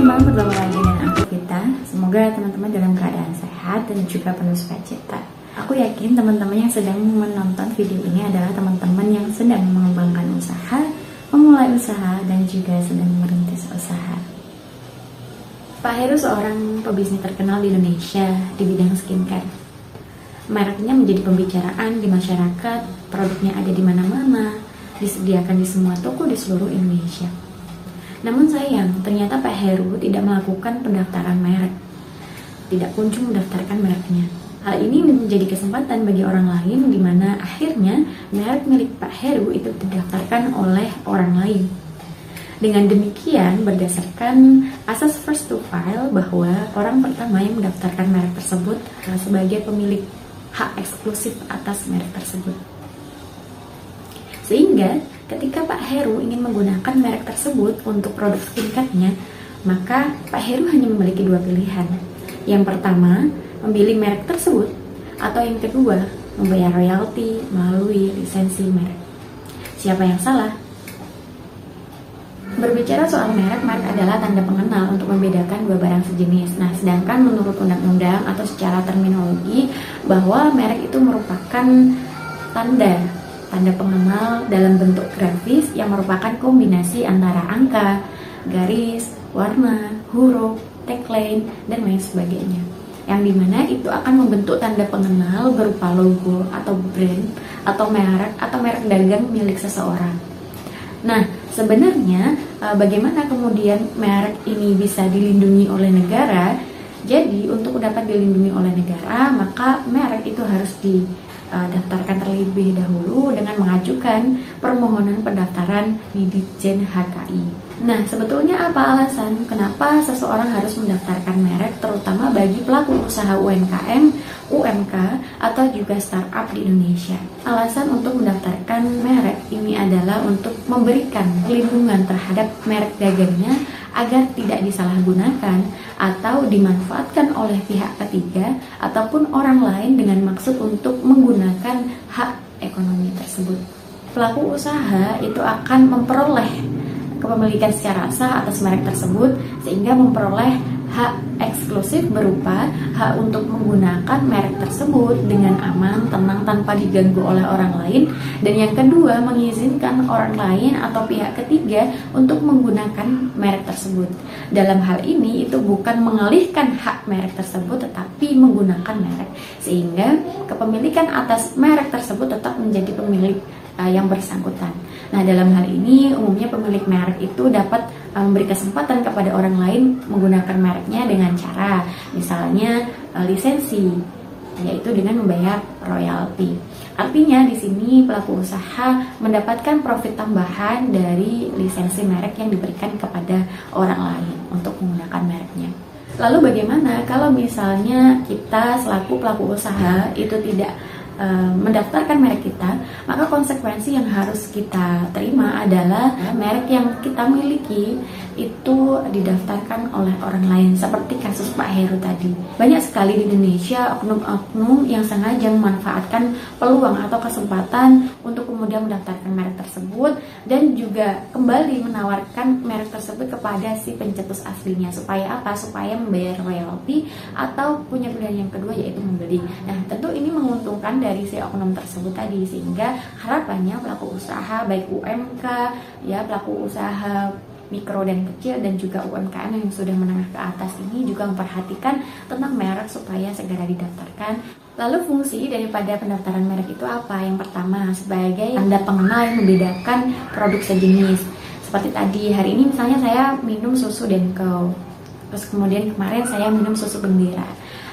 teman-teman, bertemu lagi dengan aku Vita. Semoga teman-teman dalam keadaan sehat dan juga penuh sukacita. Aku yakin teman-teman yang sedang menonton video ini adalah teman-teman yang sedang mengembangkan usaha, memulai usaha, dan juga sedang merintis usaha. Pak Heru seorang pebisnis terkenal di Indonesia di bidang skincare. Mereknya menjadi pembicaraan di masyarakat, produknya ada di mana-mana, disediakan di semua toko di seluruh Indonesia. Namun sayang, ternyata Pak Heru tidak melakukan pendaftaran merek, tidak kunjung mendaftarkan mereknya. Hal ini menjadi kesempatan bagi orang lain di mana akhirnya merek milik Pak Heru itu didaftarkan oleh orang lain. Dengan demikian, berdasarkan asas first to file bahwa orang pertama yang mendaftarkan merek tersebut sebagai pemilik hak eksklusif atas merek tersebut. Sehingga ketika Pak Heru ingin menggunakan merek tersebut untuk produk skincare-nya, maka Pak Heru hanya memiliki dua pilihan. Yang pertama, memilih merek tersebut, atau yang kedua, membayar royalti melalui lisensi merek. Siapa yang salah? Berbicara soal merek adalah tanda pengenal untuk membedakan dua barang sejenis. Nah, sedangkan menurut undang-undang atau secara terminologi, bahwa merek itu merupakan tanda pengenal dalam bentuk grafis yang merupakan kombinasi antara angka, garis, warna, huruf, tagline, dan lain sebagainya. Yang dimana itu akan membentuk tanda pengenal berupa logo atau brand atau merek dagang milik seseorang. Nah, sebenarnya bagaimana kemudian merek ini bisa dilindungi oleh negara? Jadi untuk dapat dilindungi oleh negara, maka merek itu harus didaftarkan terlebih dahulu dengan mengajukan permohonan pendaftaran di Ditjen HKI. Nah, sebetulnya apa alasan kenapa seseorang harus mendaftarkan merek, terutama bagi pelaku usaha UMKM, UMK, atau juga startup di Indonesia? Alasan untuk mendaftarkan merek ini adalah untuk memberikan perlindungan terhadap merek dagangnya agar tidak disalahgunakan atau dimanfaatkan oleh pihak ketiga ataupun orang lain dengan maksud untuk menggunakan hak ekonomi tersebut. Pelaku usaha itu akan memperoleh kepemilikan secara sah atas merek tersebut sehingga memperoleh hak eksklusif berupa hak untuk menggunakan merek tersebut dengan aman, tenang, tanpa diganggu oleh orang lain. Dan yang kedua, mengizinkan orang lain atau pihak ketiga untuk menggunakan merek tersebut. Dalam hal ini itu bukan mengalihkan hak merek tersebut tetapi menggunakan merek, sehingga kepemilikan atas merek tersebut tetap menjadi pemilik yang bersangkutan. Nah, dalam hal ini umumnya pemilik merek itu dapat memberi kesempatan kepada orang lain menggunakan mereknya dengan cara misalnya lisensi, yaitu dengan membayar royalti. Artinya di sini pelaku usaha mendapatkan profit tambahan dari lisensi merek yang diberikan kepada orang lain untuk menggunakan mereknya. Lalu bagaimana kalau misalnya kita selaku pelaku usaha itu tidak mendaftarkan merek kita, maka konsekuensi yang harus kita terima adalah merek yang kita miliki itu didaftarkan oleh orang lain, seperti kasus Pak Heru tadi. Banyak sekali di Indonesia oknum-oknum yang sengaja memanfaatkan peluang atau kesempatan untuk kemudian mendaftarkan merek tersebut dan juga kembali menawarkan merek tersebut kepada si pencetus aslinya. Supaya apa? Supaya membayar royalti atau punya pilihan yang kedua, yaitu membeli. Nah, tentu ini menguntungkan dari si oknum tersebut tadi, sehingga harapannya pelaku usaha baik UMK, ya pelaku usaha mikro dan kecil dan juga UMKM yang sudah menengah ke atas ini juga memperhatikan tentang merek supaya segera didaftarkan. Lalu fungsi daripada pendaftaran merek itu apa? Yang pertama, sebagai tanda pengenal yang membedakan produk sejenis. Seperti tadi, hari ini misalnya saya minum susu Denko, terus kemudian kemarin saya minum susu Bendera.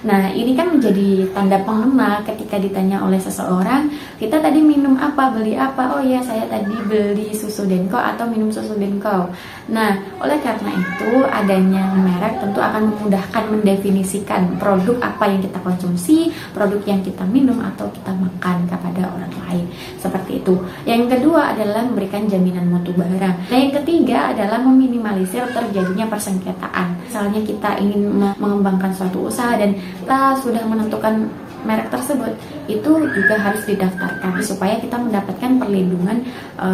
Nah, ini kan menjadi tanda pengenal ketika ditanya oleh seseorang, kita tadi minum apa, beli apa? Oh ya, saya tadi beli susu Denko atau minum susu Denko. Nah, oleh karena itu adanya merek tentu akan memudahkan mendefinisikan produk apa yang kita konsumsi, produk yang kita minum atau kita makan kepada orang lain. Seperti itu. Yang kedua adalah memberikan jaminan mutu barang. Nah, yang ketiga adalah meminimalisir terjadinya persengketaan. Misalnya kita ingin mengembangkan suatu usaha dan kita sudah menentukan merek tersebut, itu juga harus didaftarkan supaya kita mendapatkan perlindungan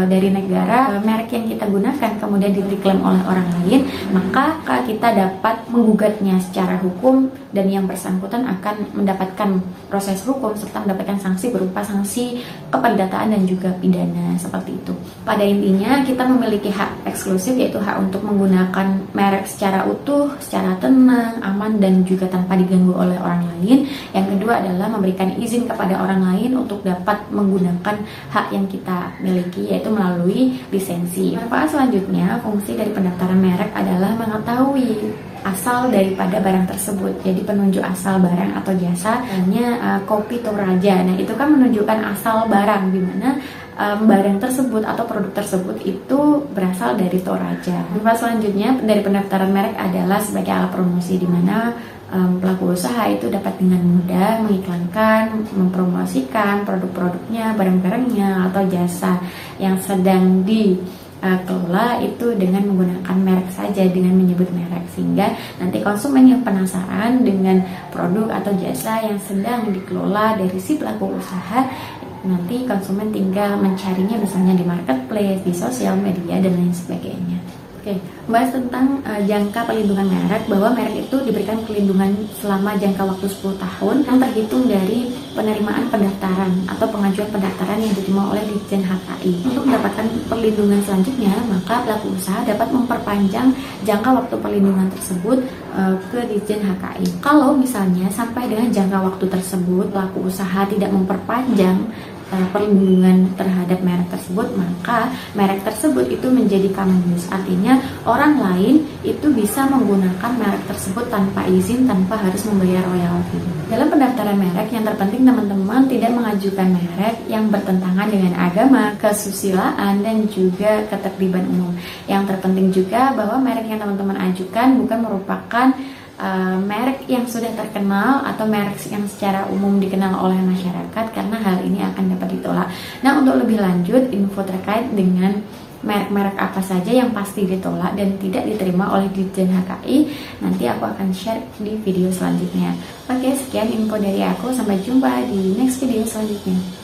dari negara. Merek yang kita gunakan kemudian diklaim oleh orang lain, maka kita dapat menggugatnya secara hukum dan yang bersangkutan akan mendapatkan proses hukum serta mendapatkan sanksi berupa sanksi keperdataan dan juga pidana seperti itu. Pada intinya kita memiliki hak eksklusif, yaitu hak untuk menggunakan merek secara utuh, secara tenang, aman dan juga tanpa diganggu oleh orang lain. Yang kedua adalah memberikan izin kepada orang lain untuk dapat menggunakan hak yang kita miliki, yaitu melalui lisensi. Manfaat selanjutnya, fungsi dari pendaftaran merek adalah mengetahui asal daripada barang tersebut. Jadi penunjuk asal barang atau jasa hanya Kopi Toraja. Nah, itu kan menunjukkan asal barang, di mana barang tersebut atau produk tersebut itu berasal dari Toraja. Manfaat selanjutnya dari pendaftaran merek adalah sebagai alat promosi, di mana pelaku usaha itu dapat dengan mudah mengiklankan, mempromosikan produk-produknya, barang-barangnya atau jasa yang sedang dikelola itu dengan menggunakan merek saja, dengan menyebut merek, sehingga nanti konsumen yang penasaran dengan produk atau jasa yang sedang dikelola dari si pelaku usaha, nanti konsumen tinggal mencarinya misalnya di marketplace, di sosial media dan lain sebagainya. Oke, bahas tentang jangka perlindungan merek, bahwa merek itu diberikan perlindungan selama jangka waktu 10 tahun yang terhitung dari penerimaan pendaftaran atau pengajuan pendaftaran yang diterima oleh Ditjen HKI. Untuk mendapatkan perlindungan selanjutnya, maka pelaku usaha dapat memperpanjang jangka waktu perlindungan tersebut ke Ditjen HKI. Kalau misalnya sampai dengan jangka waktu tersebut pelaku usaha tidak memperpanjang perlindungan terhadap merek tersebut, maka merek tersebut itu menjadi common use. Artinya orang lain itu bisa menggunakan merek tersebut tanpa izin, tanpa harus membayar royalti. Dalam pendaftaran merek, yang terpenting teman-teman tidak mengajukan merek yang bertentangan dengan agama, kesusilaan, dan juga ketertiban umum. Yang terpenting juga bahwa merek yang teman-teman ajukan bukan merupakan merek yang sudah terkenal atau merek yang secara umum dikenal oleh masyarakat, karena hal ini akan dapat ditolak. Nah, untuk lebih lanjut info terkait dengan merek-merek apa saja yang pasti ditolak dan tidak diterima oleh Ditjen HKI, nanti aku akan share di video selanjutnya. Oke, sekian info dari aku, sampai jumpa di next video selanjutnya.